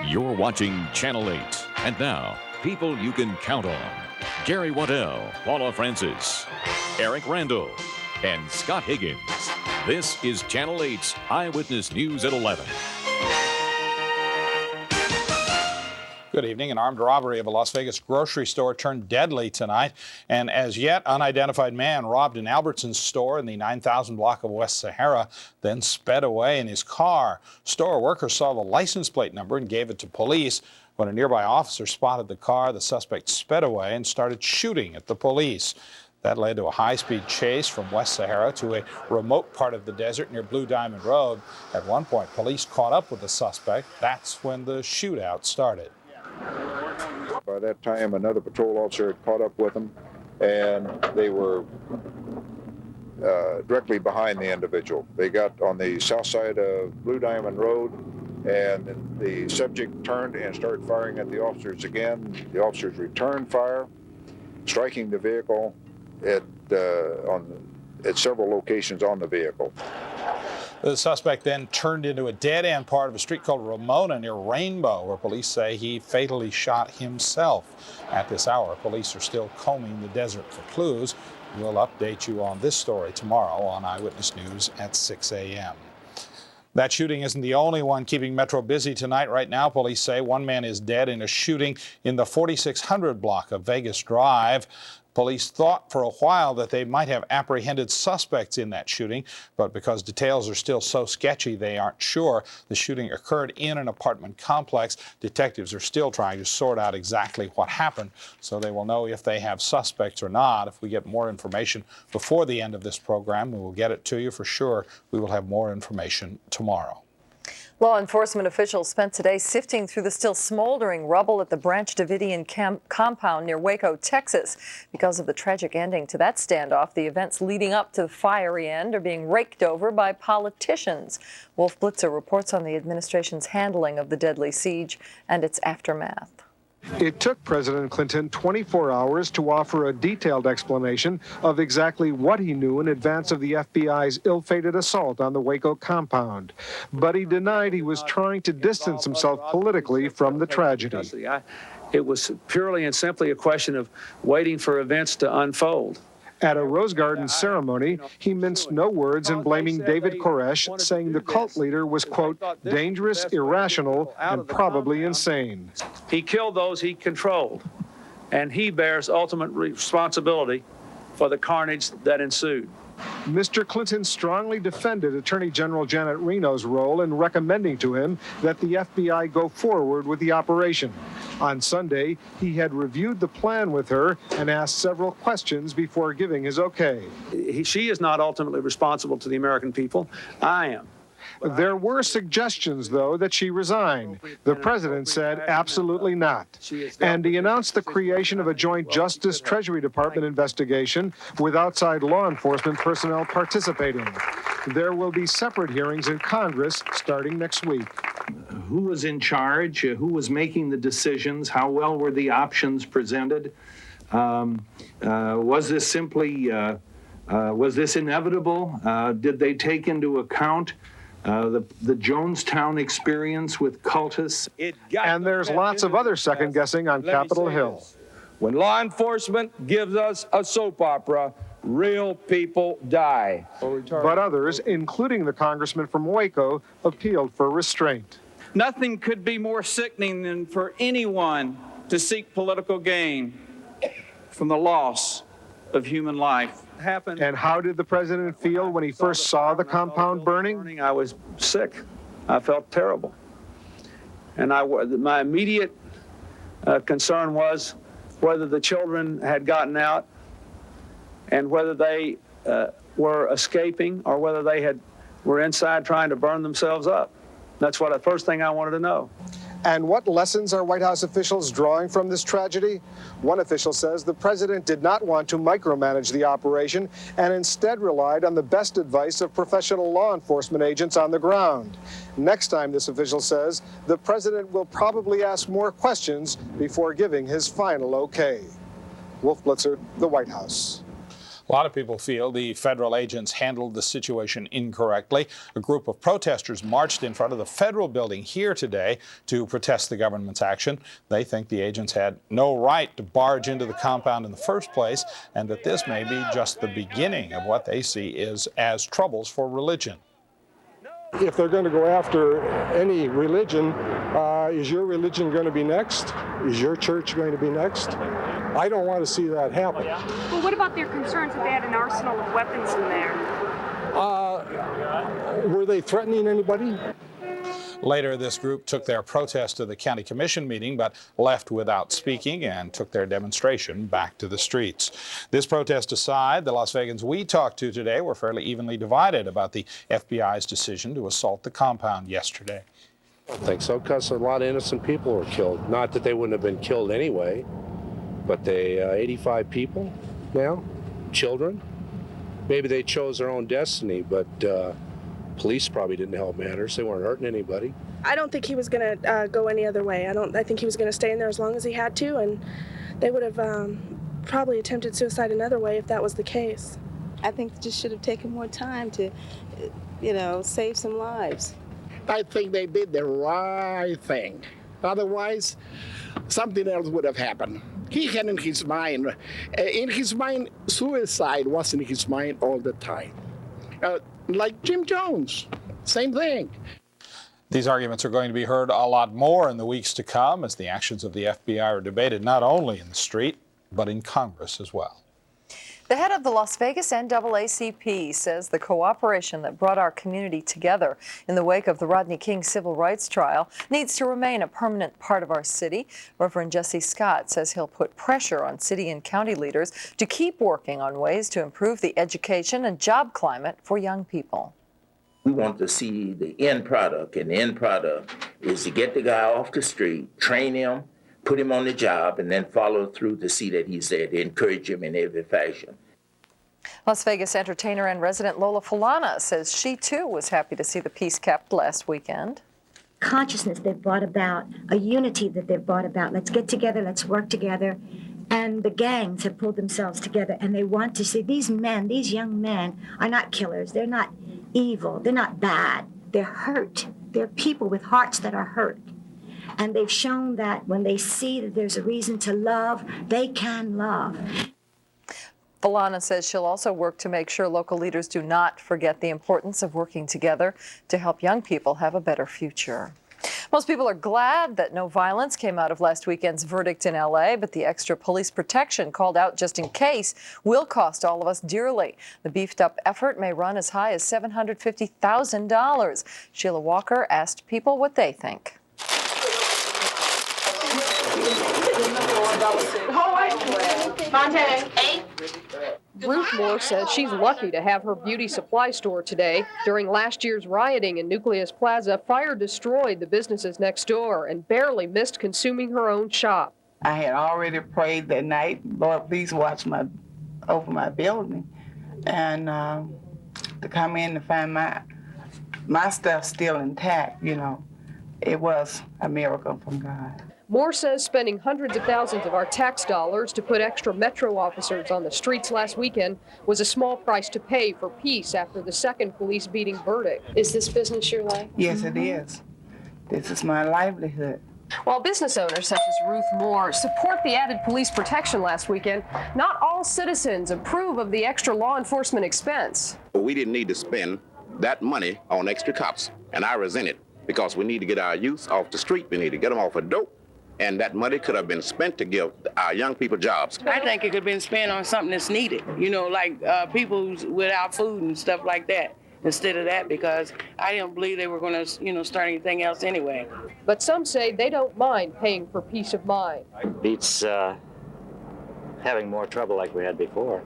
You're watching Channel 8. And now, people you can count on. Gary Waddell, Paula Francis, Eric Randall, and Scott Higgins. This is Channel 8's Eyewitness News at 11. Good evening. An armed robbery of a Las Vegas grocery store turned deadly tonight. An as yet unidentified man robbed an Albertsons store in the 9000 block of West Sahara, then sped away in his car. Store workers saw the license plate number and gave it to police. When a nearby officer spotted the car, the suspect sped away and started shooting at the police. That led to a high-speed chase from West Sahara to a remote part of the desert near Blue Diamond Road. At one point, police caught up with the suspect. That's when the shootout started. By that time, another patrol officer had caught up with them, and they were directly behind the individual. They got on the south side of Blue Diamond Road, and the subject turned and started firing at the officers again. The officers returned fire, striking the vehicle at several locations on the vehicle. The suspect then turned into a dead-end part of a street called Ramona near Rainbow, where police say he fatally shot himself. At this hour, police are still combing the desert for clues. We'll update you on this story tomorrow on Eyewitness News at 6 a.m. That shooting isn't the only one keeping Metro busy tonight. Right now, police say one man is dead in a shooting in the 4600 block of Vegas Drive. Police thought for a while that they might have apprehended suspects in that shooting, but because details are still so sketchy, they aren't sure. The shooting occurred in an apartment complex. Detectives are still trying to sort out exactly what happened, so they will know if they have suspects or not. If we get more information before the end of this program, we will get it to you for sure. We will have more information tomorrow. Law enforcement officials spent today sifting through the still smoldering rubble at the Branch Davidian compound near Waco, Texas. Because of the tragic ending to that standoff, the events leading up to the fiery end are being raked over by politicians. Wolf Blitzer reports on the administration's handling of the deadly siege and its aftermath. It took President Clinton 24 hours to offer a detailed explanation of exactly what he knew in advance of the FBI's ill-fated assault on the Waco compound. But he denied he was trying to distance himself politically from the tragedy. It was purely and simply a question of waiting for events to unfold. At a Rose Garden ceremony, he minced no words in blaming David Koresh, saying the cult leader was, quote, dangerous, irrational, and probably insane. He killed those he controlled, and he bears ultimate responsibility for the carnage that ensued. Mr. Clinton strongly defended Attorney General Janet Reno's role in recommending to him that the FBI go forward with the operation. On Sunday, he had reviewed the plan with her and asked several questions before giving his okay. She is not ultimately responsible to the American people. I am. There were suggestions, though, that she resign. The president said absolutely not. And he announced the creation of a joint Justice Treasury Department investigation with outside law enforcement personnel participating. There will be separate hearings in Congress starting next week. Who was in charge? Who was making the decisions? How well were the options presented? Was this simply, was this inevitable? Did they take into account the Jonestown experience with cultists? And there's lots of other second guessing on Capitol Hill. When law enforcement gives us a soap opera, real people die. But others, including the congressman from Waco, appealed for restraint. Nothing could be more sickening than for anyone to seek political gain from the loss of human life. And how did the president feel when he first saw the compound burning? I was sick. I felt terrible. And my immediate concern was whether the children had gotten out and whether they were escaping or whether they were inside trying to burn themselves up. That's the first thing I wanted to know. And what lessons are White House officials drawing from this tragedy? One official says the president did not want to micromanage the operation and instead relied on the best advice of professional law enforcement agents on the ground. Next time, this official says, the president will probably ask more questions before giving his final okay. Wolf Blitzer, the White House. A lot of people feel the federal agents handled the situation incorrectly. A group of protesters marched in front of the federal building here today to protest the government's action. They think the agents had no right to barge into the compound in the first place, and that this may be just the beginning of what they see is as troubles for religion. If they're going to go after any religion, is your religion going to be next? Is your church going to be next? I don't want to see that happen. Well, what about their concerns that they had an arsenal of weapons in there? Were they threatening anybody? Later, this group took their protest to the county commission meeting, but left without speaking and took their demonstration back to the streets. This protest aside, the Las Vegans we talked to today were fairly evenly divided about the FBI's decision to assault the compound yesterday. I don't think so, because a lot of innocent people were killed. Not that they wouldn't have been killed anyway, but they 85 people now, children. Maybe they chose their own destiny, but police probably didn't help matters. They weren't hurting anybody. I don't think he was going to go any other way. I think he was going to stay in there as long as he had to, and they would have probably attempted suicide another way if that was the case. I think they just should have taken more time to, save some lives. I think they did the right thing. Otherwise, something else would have happened. He had in his mind, suicide was in his mind all the time. Like Jim Jones, same thing. These arguments are going to be heard a lot more in the weeks to come as the actions of the FBI are debated not only in the street, but in Congress as well. The head of the Las Vegas NAACP says the cooperation that brought our community together in the wake of the Rodney King civil rights trial needs to remain a permanent part of our city. Reverend Jesse Scott says he'll put pressure on city and county leaders to keep working on ways to improve the education and job climate for young people. We want to see the end product, and the end product is to get the guy off the street, train him, put him on the job, and then follow through to see that he's there, to encourage him in every fashion. Las Vegas entertainer and resident Lola Fulana says she too was happy to see the peace kept last weekend. Consciousness they've brought about, a unity that they've brought about. Let's get together, let's work together. And the gangs have pulled themselves together, and they want to see these men, these young men, are not killers. They're not evil. They're not bad. They're hurt. They're people with hearts that are hurt. And they've shown that when they see that there's a reason to love, they can love. Fulana says she'll also work to make sure local leaders do not forget the importance of working together to help young people have a better future. Most people are glad that no violence came out of last weekend's verdict in LA, but the extra police protection called out just in case will cost all of us dearly. The beefed up effort may run as high as $750,000. Sheila Walker asked people what they think. Ruth Moore says she's lucky to have her beauty supply store today. During last year's rioting in Nucleus Plaza, fire destroyed the businesses next door and barely missed consuming her own shop. I had already prayed that night, Lord, please watch over my building, and to come in to find my stuff still intact, it was a miracle from God. Moore says spending hundreds of thousands of our tax dollars to put extra Metro officers on the streets last weekend was a small price to pay for peace after the second police beating verdict. Is this business your life? Yes, it is. This is my livelihood. While business owners such as Ruth Moore support the added police protection last weekend, not all citizens approve of the extra law enforcement expense. We didn't need to spend that money on extra cops, and I resent it because we need to get our youth off the street. We need to get them off of dope. And that money could have been spent to give our young people jobs. I think it could have been spent on something that's needed, like people without food and stuff like that, instead of that, because I didn't believe they were going to, start anything else anyway. But some say they don't mind paying for peace of mind. Beats having more trouble like we had before.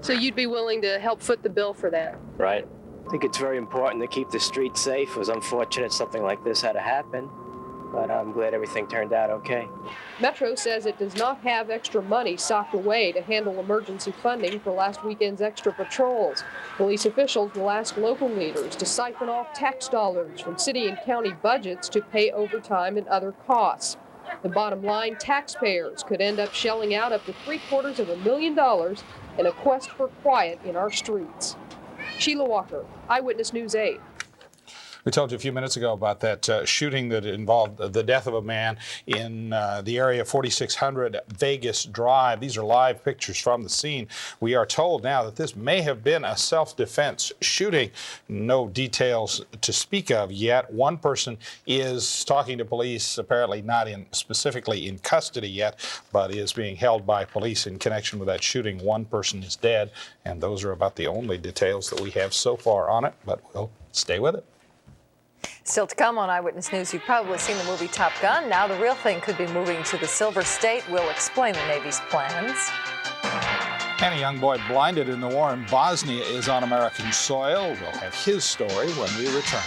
So you'd be willing to help foot the bill for that? Right. I think it's very important to keep the streets safe. It was unfortunate something like this had to happen, but I'm glad everything turned out okay. Metro says it does not have extra money socked away to handle emergency funding for last weekend's extra patrols. Police officials will ask local leaders to siphon off tax dollars from city and county budgets to pay overtime and other costs. The bottom line, taxpayers could end up shelling out up to $750,000 in a quest for quiet in our streets. Sheila Walker, Eyewitness News 8. We told you a few minutes ago about that shooting that involved the death of a man in the area of 4600 Vegas Drive. These are live pictures from the scene. We are told now that this may have been a self-defense shooting. No details to speak of yet. One person is talking to police, apparently not specifically in custody yet, but is being held by police in connection with that shooting. One person is dead, and those are about the only details that we have so far on it, but we'll stay with it. Still to come on Eyewitness News, you've probably seen the movie Top Gun. Now the real thing could be moving to the Silver State. We'll explain the Navy's plans. And a young boy blinded in the war in Bosnia is on American soil. We'll have his story when we return.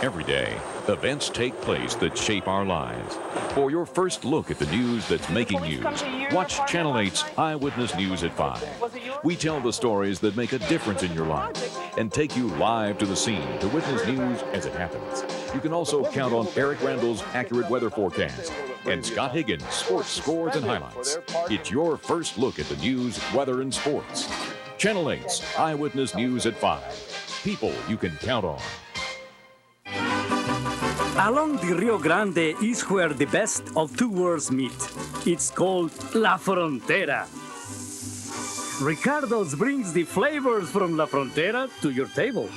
Every day, events take place that shape our lives. For your first look at the news that's making news, watch Channel 8's Eyewitness News at 5. We tell the stories that make a difference in your life and take you live to the scene to witness news as it happens. You can also count on Eric Randall's accurate weather forecast and Scott Higgins' sports scores and highlights. It's your first look at the news, weather, and sports. Channel 8's Eyewitness News at 5. People you can count on. Along the Rio Grande is where the best of two worlds meet. It's called La Frontera. Ricardo's brings the flavors from La Frontera to your table.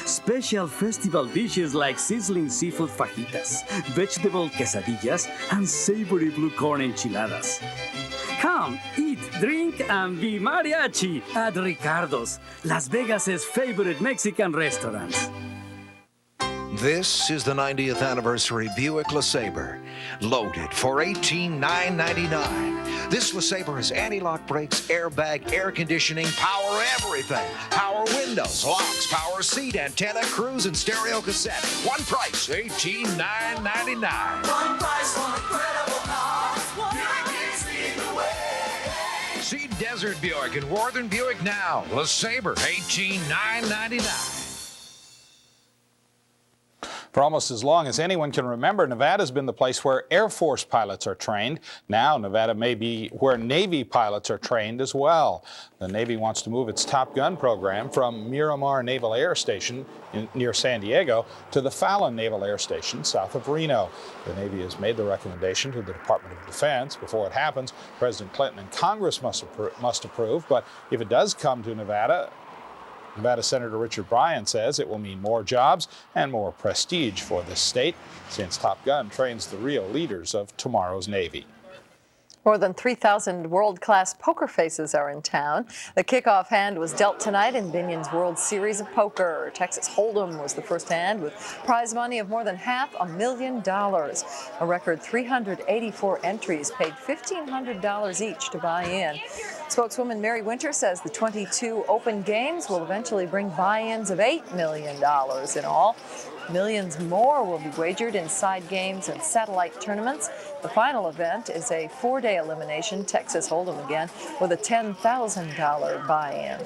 Special festival dishes like sizzling seafood fajitas, vegetable quesadillas, and savory blue corn enchiladas. Come, eat, drink, and be mariachi at Ricardo's, Las Vegas's favorite Mexican restaurants. This is the 90th anniversary Buick LeSabre, loaded for $18,999. This LeSabre has anti-lock brakes, airbag, air conditioning, power everything. Power windows, locks, power seat, antenna, cruise, and stereo cassette. One price, $18,999. One price, one incredible cost. Buick is the way. See Desert Buick and Northern Buick now. LeSabre, $18,999. For almost as long as anyone can remember, Nevada's been the place where Air Force pilots are trained. Now, Nevada may be where Navy pilots are trained as well. The Navy wants to move its Top Gun program from Miramar Naval Air Station near San Diego to the Fallon Naval Air Station south of Reno. The Navy has made the recommendation to the Department of Defense. Before it happens, President Clinton and Congress must approve. But if it does come to Nevada Senator Richard Bryan says it will mean more jobs and more prestige for this state, since Top Gun trains the real leaders of tomorrow's Navy. More than 3,000 world-class poker faces are in town. The kickoff hand was dealt tonight in Binion's World Series of Poker. Texas Hold'em was the first hand with prize money of more than $500,000. A record 384 entries paid $1,500 each to buy in. Spokeswoman Mary Winter says the 22 open games will eventually bring buy-ins of $8 million in all. Millions more will be wagered in side games and satellite tournaments. The final event is a 4-day elimination, Texas Hold'em again, with a $10,000 buy-in.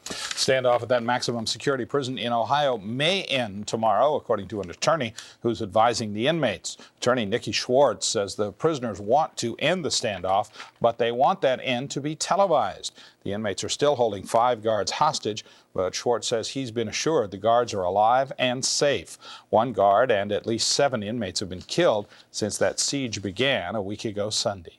Standoff at that maximum security prison in Ohio may end tomorrow, according to an attorney who's advising the inmates. Attorney Nikki Schwartz says the prisoners want to end the standoff, but they want that end to be televised. The inmates are still holding 5 guards hostage, but Schwartz says he's been assured the guards are alive and safe. 1 guard and at least 7 inmates have been killed since that siege began a week ago Sunday.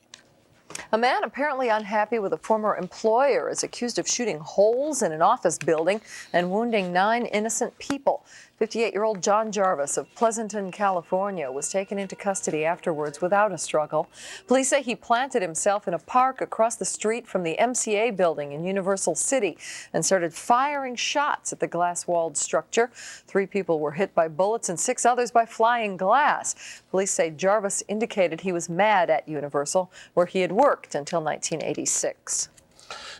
A man apparently unhappy with a former employer is accused of shooting holes in an office building and wounding 9 innocent people. 58-year-old John Jarvis of Pleasanton, California, was taken into custody afterwards without a struggle. Police say he planted himself in a park across the street from the MCA building in Universal City and started firing shots at the glass-walled structure. 3 people were hit by bullets and 6 others by flying glass. Police say Jarvis indicated he was mad at Universal, where he had worked until 1986.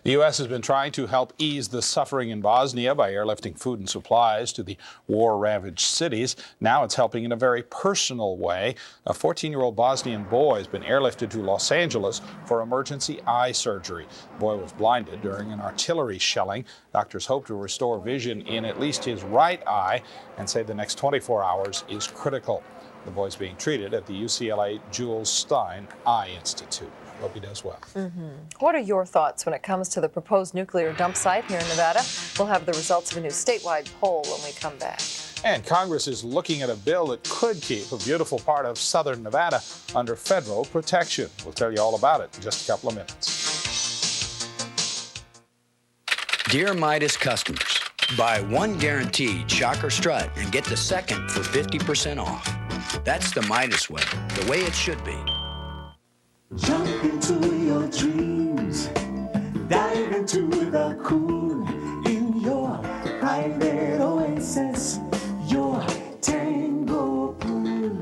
The U.S. has been trying to help ease the suffering in Bosnia by airlifting food and supplies to the war-ravaged cities. Now it's helping in a very personal way. A 14-year-old Bosnian boy has been airlifted to Los Angeles for emergency eye surgery. The boy was blinded during an artillery shelling. Doctors hope to restore vision in at least his right eye and say the next 24 hours is critical. The boy's being treated at the UCLA Jules Stein Eye Institute. Hope he does well. What are your thoughts when it comes to the proposed nuclear dump site here in Nevada? We'll have the results of a new statewide poll when we come back. And Congress is looking at a bill that could keep a beautiful part of southern Nevada under federal protection. We'll tell you all about it in just a couple of minutes. Dear Midas customers, buy one guaranteed shocker strut and get the second for 50% off. That's the Midas way, the way it should be. Jump into your dreams, dive into the cool in your private oasis, your tango pool.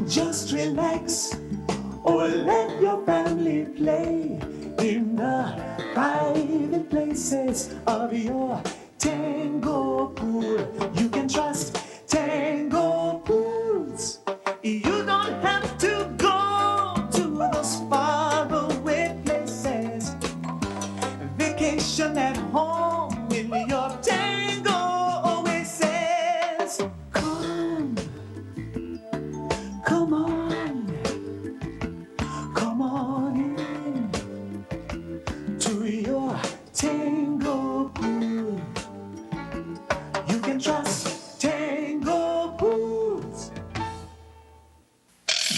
Just relax or let your family play in the private places of your tango pool. You can trust tango pools. You don't have to go to those faraway places. Vacation at home in your tango oasis. Come on in to your tango pool. You can trust tango pools.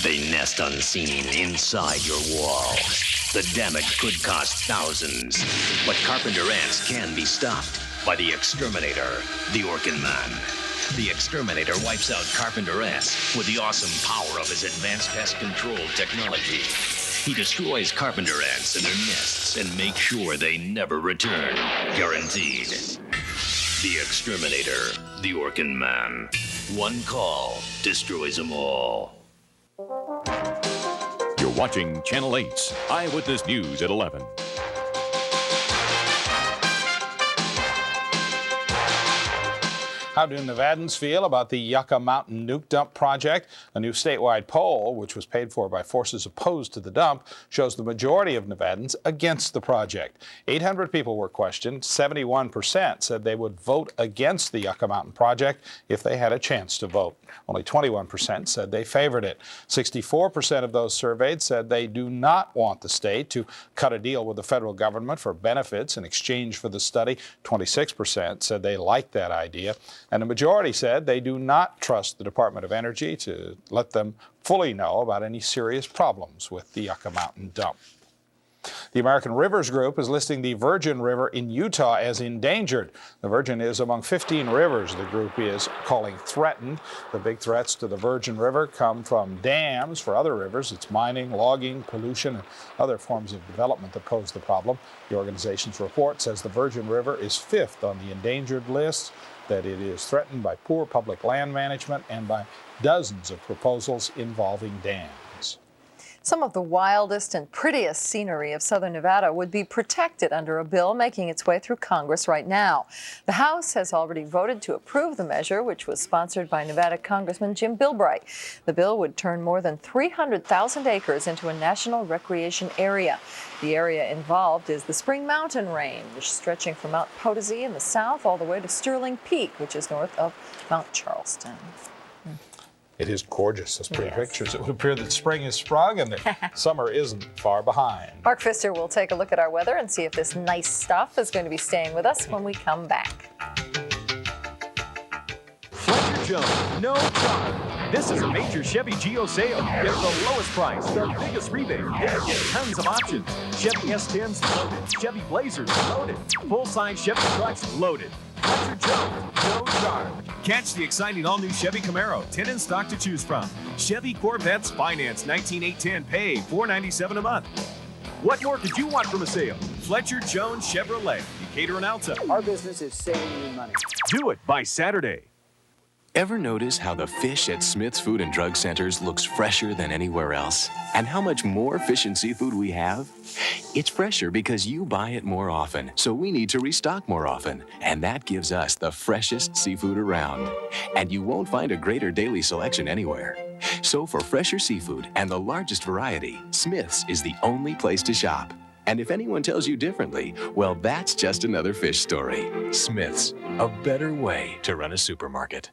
They nest unseen inside your walls. The damage could cost thousands, but carpenter ants can be stopped by the exterminator, the Orkin Man. The exterminator wipes out carpenter ants with the awesome power of his advanced pest control technology. He destroys carpenter ants and their nests and makes sure they never return. Guaranteed. The exterminator, the Orkin Man. One call destroys them all. You're watching Channel 8's Eyewitness News at 11. How do Nevadans feel about the Yucca Mountain nuke dump project? A new statewide poll, which was paid for by forces opposed to the dump, shows the majority of Nevadans against the project. 800 people were questioned. 71% said they would vote against the Yucca Mountain project if they had a chance to vote. Only 21% said they favored it. 64% of those surveyed said they do not want the state to cut a deal with the federal government for benefits in exchange for the study. 26% said they liked that idea. And a majority said they do not trust the Department of Energy to let them fully know about any serious problems with the Yucca Mountain dump. The American Rivers Group is listing the Virgin River in Utah as endangered. The Virgin is among 15 rivers the group is calling threatened. The big threats to the Virgin River come from dams for other rivers. It's mining, logging, pollution, and other forms of development that pose the problem. The organization's report says the Virgin River is 5th on the endangered list, that it is threatened by poor public land management and by dozens of proposals involving dams. Some of the wildest and prettiest scenery of southern Nevada would be protected under a bill making its way through Congress right now. The House has already voted to approve the measure, which was sponsored by Nevada Congressman Jim Bilbray. The bill would turn more than 300,000 acres into a national recreation area. The area involved is the Spring Mountain Range, stretching from Mount Potosi in the south all the way to Sterling Peak, which is north of Mount Charleston. It is gorgeous, those pretty pictures. It would appear that spring has sprung and that summer isn't far behind. Mark Pfister will take a look at our weather and see if this nice stuff is going to be staying with us when we come back. Fletcher Jones, no charge. This is a major Chevy Geo sale. Get the lowest price, the biggest rebate, and get tons of options. Chevy S10s loaded, Chevy Blazers loaded, full-size Chevy trucks loaded. Fletcher Jones, no charge. Catch the exciting all-new Chevy Camaro, 10 in stock to choose from. Chevy Corvettes finance 19,810, pay $497 a month. What more could you want from a sale? Fletcher Jones Chevrolet, Decatur and Alta. Our business is saving you money. Do it by Saturday. Ever notice how the fish at Smith's Food and Drug Centers looks fresher than anywhere else? And how much more fish and seafood we have? It's fresher because you buy it more often, so we need to restock more often. And that gives us the freshest seafood around. And you won't find a greater daily selection anywhere. So for fresher seafood and the largest variety, Smith's is the only place to shop. And if anyone tells you differently, well, that's just another fish story. Smith's, a better way to run a supermarket.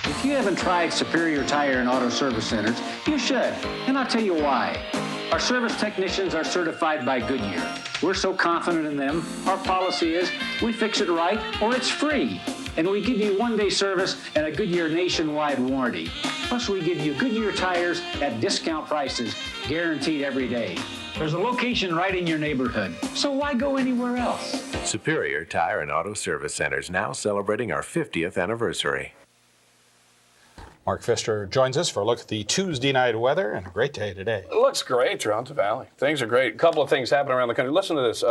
If you haven't tried Superior Tire and Auto Service Centers, you should, and I'll tell you why. Our service technicians are certified by Goodyear. We're so confident in them, our policy is we fix it right or it's free. And we give you one-day service and a Goodyear nationwide warranty. Plus, we give you Goodyear tires at discount prices, guaranteed every day. There's a location right in your neighborhood, so why go anywhere else? Superior Tire and Auto Service Centers now celebrating our 50th anniversary. Mark Pfister joins us for a look at the Tuesday night weather, and a great day today. It looks great throughout the valley. Things are great. A couple of things happening around the country. Listen to this.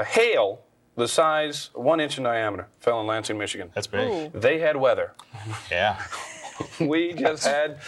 Hail the size 1 inch in diameter fell in Lansing, Michigan. That's big. Ooh. They had weather. Yeah. We just had...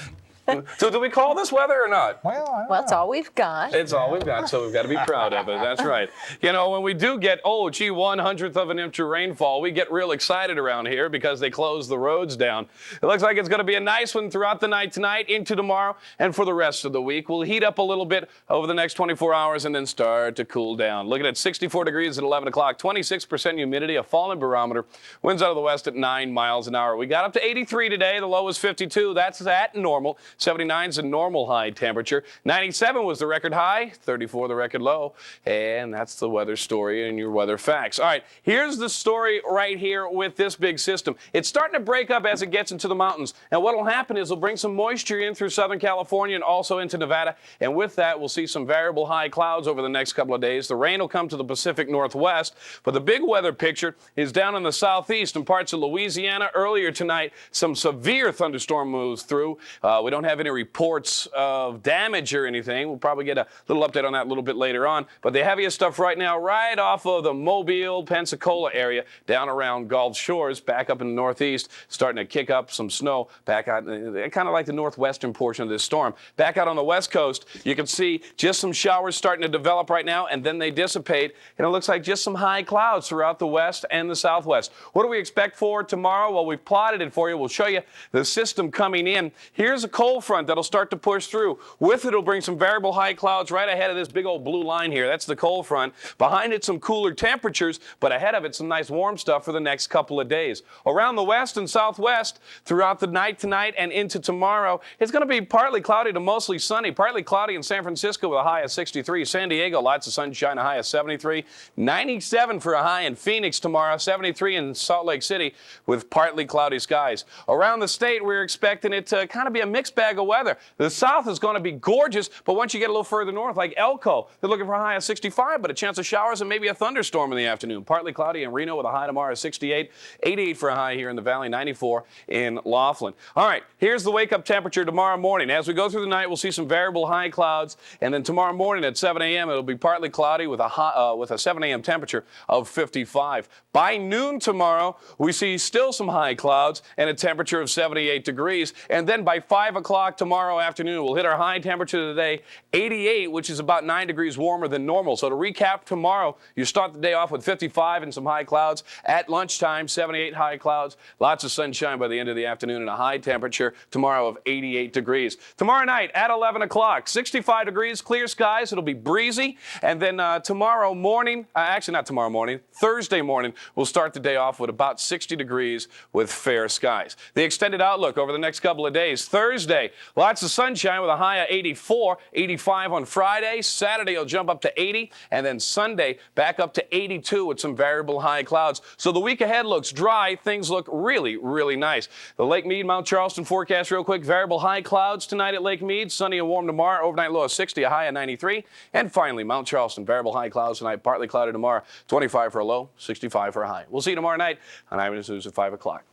So do we call this weather or not? Well, it's all we've got. It's all we've got, so we've got to be proud of it. That's right. You know, when we do get, 1/100th of an inch of rainfall, we get real excited around here because they close the roads down. It looks like it's going to be a nice one throughout the night tonight, into tomorrow, and for the rest of the week. We'll heat up a little bit over the next 24 hours and then start to cool down. Looking at 64 degrees at 11 o'clock, 26% humidity, a falling barometer, winds out of the west at 9 miles an hour. We got up to 83 today. The low was 52. That's at normal. 79 is a normal high temperature. 97 was the record high, 34 the record low. And that's the weather story and your weather facts. All right, here's the story right here with this big system. It's starting to break up as it gets into the mountains. And what will happen is it'll bring some moisture in through Southern California and also into Nevada. And with that, we'll see some variable high clouds over the next couple of days. The rain will come to the Pacific Northwest. But the big weather picture is down in the southeast and parts of Louisiana. Earlier tonight, some severe thunderstorm moves through. We don't have any reports of damage or anything. We'll probably get a little update on that a little bit later on. But the heaviest stuff right now, right off of the Mobile, Pensacola area, down around Gulf Shores, back up in the northeast, starting to kick up some snow back out, kind of like the northwestern portion of this storm. Back out on the west coast, you can see just some showers starting to develop right now, and then they dissipate, and it looks like just some high clouds throughout the west and the southwest. What do we expect for tomorrow? Well, we've plotted it for you. We'll show you the system coming in. Here's a cold front that'll start to push through. With it, it'll bring some variable high clouds right ahead of this big old blue line here. That's the cold front. Behind it, some cooler temperatures, but ahead of it, some nice warm stuff for the next couple of days. Around the west and southwest, throughout the night tonight and into tomorrow, it's going to be partly cloudy to mostly sunny. Partly cloudy in San Francisco with a high of 63. San Diego, lots of sunshine, a high of 73. 97 for a high in Phoenix tomorrow. 73 in Salt Lake City with partly cloudy skies. Around the state, we're expecting it to kind of be a mixed bag of weather. The south is going to be gorgeous, but once you get a little further north, like Elko, they're looking for a high of 65, but a chance of showers and maybe a thunderstorm in the afternoon. Partly cloudy in Reno with a high tomorrow of 68. 88 for a high here in the valley. 94 in Laughlin. All right, here's the wake-up temperature tomorrow morning. As we go through the night, we'll see some variable high clouds, and then tomorrow morning at 7 a.m., it'll be partly cloudy with a 7 a.m. temperature of 55. By noon tomorrow, we see still some high clouds and a temperature of 78 degrees, and then by 5 o'clock tomorrow afternoon, we'll hit our high temperature today, 88, which is about 9 degrees warmer than normal. So to recap tomorrow, you start the day off with 55 and some high clouds. At lunchtime, 78 high clouds, lots of sunshine by the end of the afternoon, and a high temperature tomorrow of 88 degrees. Tomorrow night at 11 o'clock, 65 degrees, clear skies. It'll be breezy. And then tomorrow morning, actually not tomorrow morning, Thursday morning, we'll start the day off with about 60 degrees with fair skies. The extended outlook over the next couple of days. Thursday, lots of sunshine with a high of 84, 85 on Friday. Saturday will jump up to 80, and then Sunday back up to 82 with some variable high clouds. So the week ahead looks dry. Things look really, really nice. The Lake Mead, Mount Charleston forecast real quick. Variable high clouds tonight at Lake Mead. Sunny and warm tomorrow. Overnight low of 60, a high of 93. And finally, Mount Charleston, variable high clouds tonight. Partly cloudy tomorrow. 25 for a low, 65 for a high. We'll see you tomorrow night on Eyewitness News at 5 o'clock.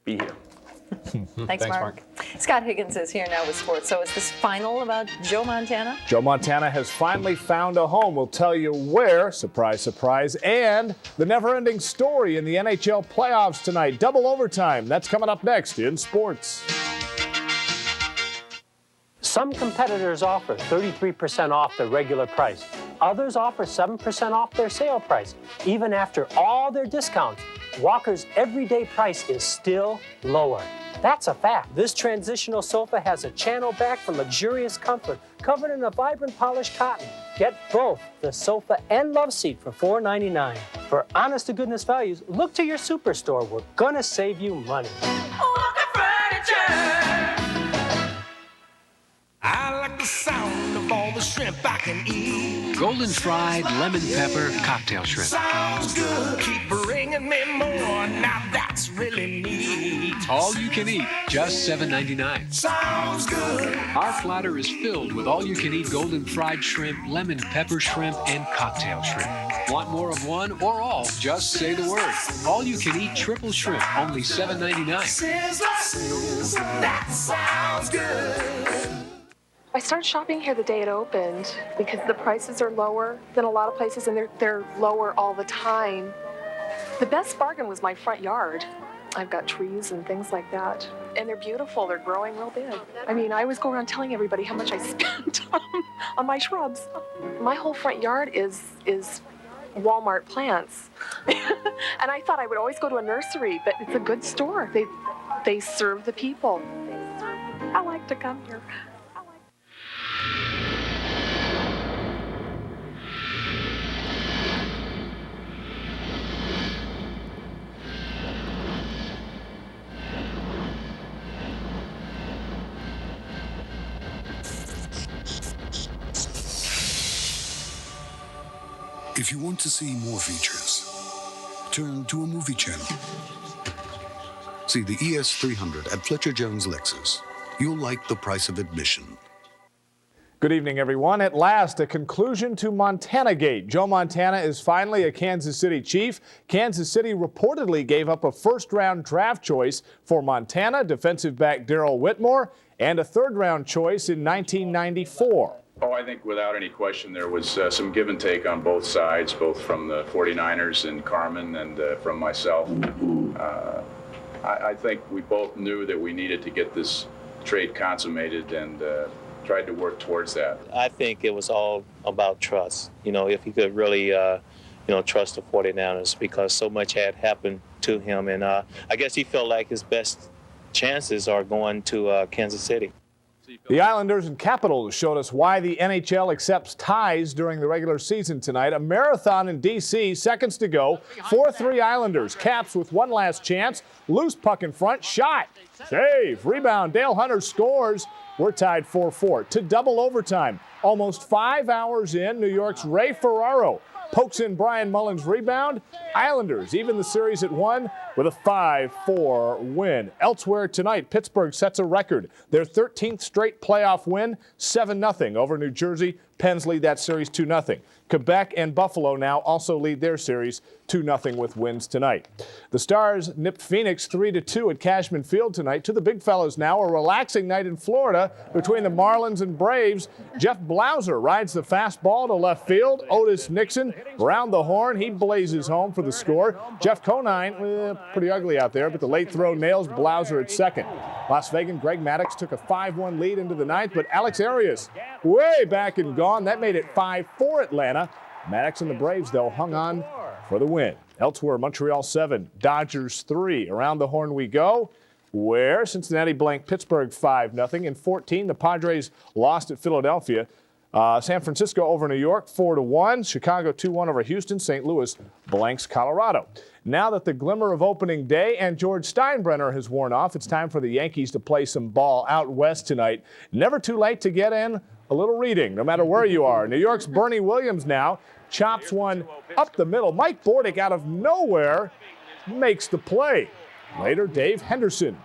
Be here. Thanks, Mark. Scott Higgins is here now with sports. So is this final about Joe Montana? Joe Montana has finally found a home. We'll tell you where, surprise, surprise, and the never-ending story in the NHL playoffs tonight. Double overtime. That's coming up next in sports. Some competitors offer 33% off the regular price. Others offer 7% off their sale price. Even after all their discounts, Walker's everyday price is still lower. That's a fact. This transitional sofa has a channel back for luxurious comfort, covered in a vibrant polished cotton. Get both the sofa and love seat for $4.99. For honest to goodness values, look to your superstore. We're gonna save you money. Walker Furniture. the sound of all the shrimp I can eat. Golden fried lemon pepper cocktail shrimp. Sounds good. Keep bringing me more. Now that's really neat. All you can eat, just $7.99. Sounds good. Our platter is filled with all you can eat golden fried shrimp, lemon pepper shrimp, and cocktail shrimp. Want more of one or all? Just say the word. All you can eat triple shrimp, only $7.99. Sizzler, sizzler, that sounds good. I started shopping here the day it opened because the prices are lower than a lot of places, and they're lower all the time. The best bargain was my front yard. I've got trees and things like that, and they're beautiful. They're growing real big. I mean, I always go around telling everybody how much I spent on my shrubs. My whole front yard is Walmart plants. And I thought I would always go to a nursery, but it's a good store. They serve the people. I like to come here. If you want to see more features, turn to a movie channel. See the ES300 at Fletcher Jones Lexus. You'll like the price of admission. Good evening, everyone. At last, a conclusion to Montana Gate. Joe Montana is finally a Kansas City Chief. Kansas City reportedly gave up a first-round draft choice for Montana defensive back Darrell Whitmore and a third-round choice in 1994. Oh, I think without any question there was some give and take on both sides, both from the 49ers and Carmen and from myself. I think we both knew that we needed to get this trade consummated and tried to work towards that. I think it was all about trust. You know, if he could really, trust the 49ers, because so much had happened to him. And I guess he felt like his best chances are going to Kansas City. The Islanders and Capitals showed us why the NHL accepts ties during the regular season tonight. A marathon in D.C., seconds to go. 4-3 Islanders. Caps with one last chance. Loose puck in front. Shot. Save. Rebound. Dale Hunter scores. We're tied 4-4 to double overtime. Almost 5 hours in, New York's Ray Ferraro pokes in Brian Mullen's rebound. Islanders even the series at 1 with a 5-4 win. Elsewhere tonight, Pittsburgh sets a record. Their 13th straight playoff win, 7-0 over New Jersey. Pens lead that series 2-0. Quebec and Buffalo now also lead their series 2-0 with wins tonight. The Stars nipped Phoenix 3-2 at Cashman Field tonight. To the big fellas now, a relaxing night in Florida between the Marlins and Braves. Jeff Blauser rides the fastball to left field. Otis Nixon round the horn. He blazes home for the score. Jeff Conine, pretty ugly out there, but the late throw nails Blauser at second. Las Vegas, Greg Maddux took a 5-1 lead into the ninth, but Alex Arias way back and gone. That made it 5-4 Atlanta. Maddux and the Braves, though, hung on for the win. Elsewhere, Montreal 7, Dodgers 3. Around the horn we go, where Cincinnati blanked Pittsburgh 5-0. In 14, the Padres lost at Philadelphia. San Francisco over New York 4-1. Chicago 2-1 over Houston. St. Louis blanks Colorado. Now that the glimmer of opening day and George Steinbrenner has worn off, it's time for the Yankees to play some ball out west tonight. Never too late to get in a little reading, no matter where you are. New York's Bernie Williams now chops one up the middle. Mike Bordick out of nowhere makes the play. Later, Dave Henderson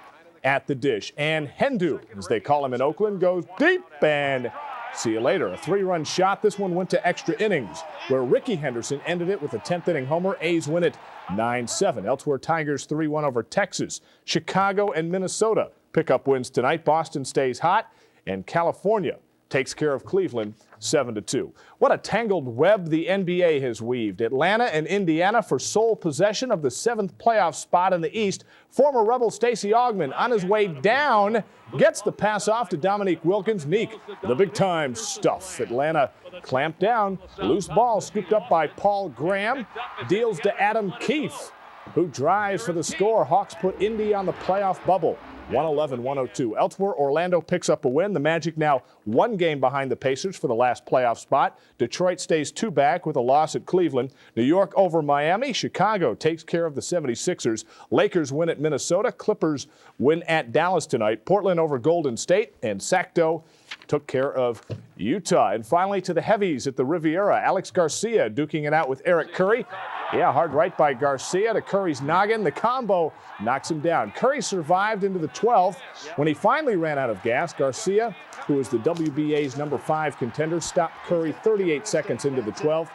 at the dish. And Hendu, as they call him in Oakland, goes deep and see you later. A 3-run shot. This one went to extra innings, where Ricky Henderson ended it with a 10th inning homer. A's win it 9-7. Elsewhere, Tigers 3-1 over Texas. Chicago and Minnesota pick up wins tonight. Boston stays hot, and California takes care of Cleveland 7-2. What a tangled web the NBA has weaved. Atlanta and Indiana for sole possession of the 7th playoff spot in the East. Former Rebel Stacey Augmon on his way down gets the pass off to Dominique Wilkins. Neek, the big-time stuff. Atlanta clamped down. Loose ball scooped up by Paul Graham. Deals to Adam Keefe, who drives for the score. Hawks put Indy on the playoff bubble. 111-102. Elsewhere, Orlando picks up a win. The Magic now 1 game behind the Pacers for the last playoff spot. Detroit stays 2 back with a loss at Cleveland. New York over Miami. Chicago takes care of the 76ers. Lakers win at Minnesota. Clippers win at Dallas tonight. Portland over Golden State. And Sacto took care of Utah. And finally to the heavies at the Riviera. Alex Garcia duking it out with Eric Curry. Yeah, hard right by Garcia to Curry's noggin. The combo knocks him down. Curry survived into the 12th. When he finally ran out of gas, Garcia, who was the WBA's #5 contender, stopped Curry 38 seconds into the 12th,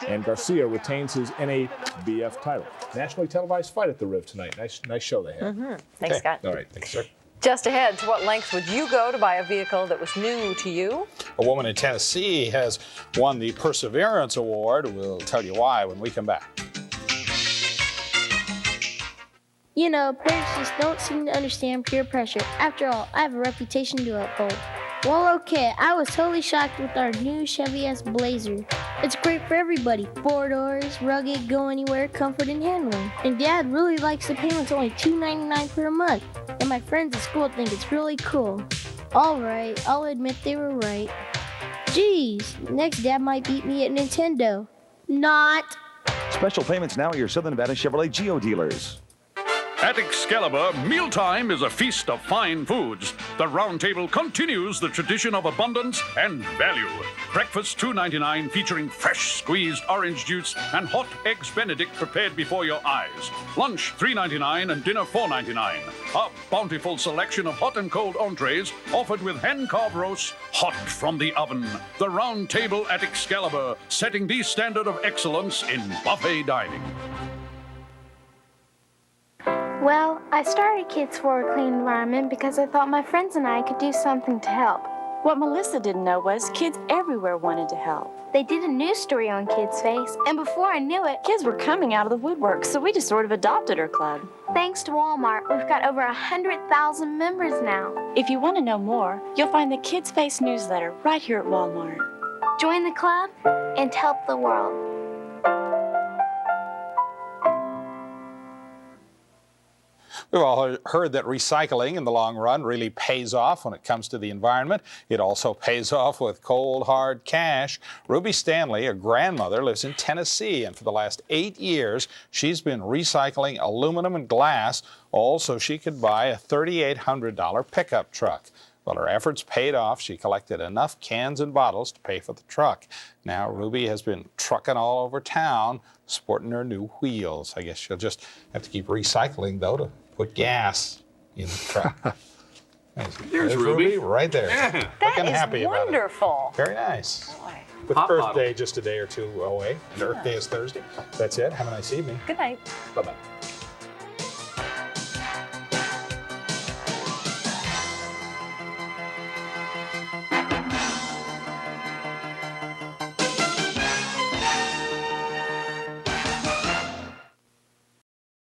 and Garcia retains his NABF title. Nationally televised fight at the Riv tonight. Nice show they had. Thanks, Scott. All right, thanks, sir. Just ahead, to what lengths would you go to buy a vehicle that was new to you? A woman in Tennessee has won the Perseverance Award. We'll tell you why when we come back. You know, parents just don't seem to understand peer pressure. After all, I have a reputation to uphold. Well, okay, I was totally shocked with our new Chevy S Blazer. It's great for everybody. 4 doors, rugged, go anywhere, comfort and handling. And Dad really likes the payments only $2.99 per month. And my friends at school think it's really cool. All right, I'll admit they were right. Geez, next Dad might beat me at Nintendo. Not. Special payments now at your Southern Nevada Chevrolet Geo dealers. At Excalibur, mealtime is a feast of fine foods. The Round Table continues the tradition of abundance and value. Breakfast $2.99 featuring fresh squeezed orange juice and hot eggs Benedict prepared before your eyes. Lunch $3.99 and dinner $4.99. A bountiful selection of hot and cold entrees offered with hand-carved roasts hot from the oven. The Round Table at Excalibur, setting the standard of excellence in buffet dining. Well, I started Kids for a Clean Environment because I thought my friends and I could do something to help. What Melissa didn't know was kids everywhere wanted to help. They did a news story on Kids Face, and before I knew it, kids were coming out of the woodwork, so we just sort of adopted our club. Thanks to Walmart, we've got over 100,000 members now. If you want to know more, you'll find the Kids Face newsletter right here at Walmart. Join the club and help the world. We've all heard that recycling in the long run really pays off when it comes to the environment. It also pays off with cold, hard cash. Ruby Stanley, a grandmother, lives in Tennessee, and for the last 8 years, she's been recycling aluminum and glass, all so she could buy a $3,800 pickup truck. Well, her efforts paid off. She collected enough cans and bottles to pay for the truck. Now, Ruby has been trucking all over town, sporting her new wheels. I guess she'll just have to keep recycling, though, to put gas in the truck. There's Ruby. Right there. That Looking is happy wonderful. About it. Very nice. Boy. With Pop Earth bottle. Day just a day or two away, and Earth Day is Thursday. That's it. Have a nice evening. Good night. Bye-bye.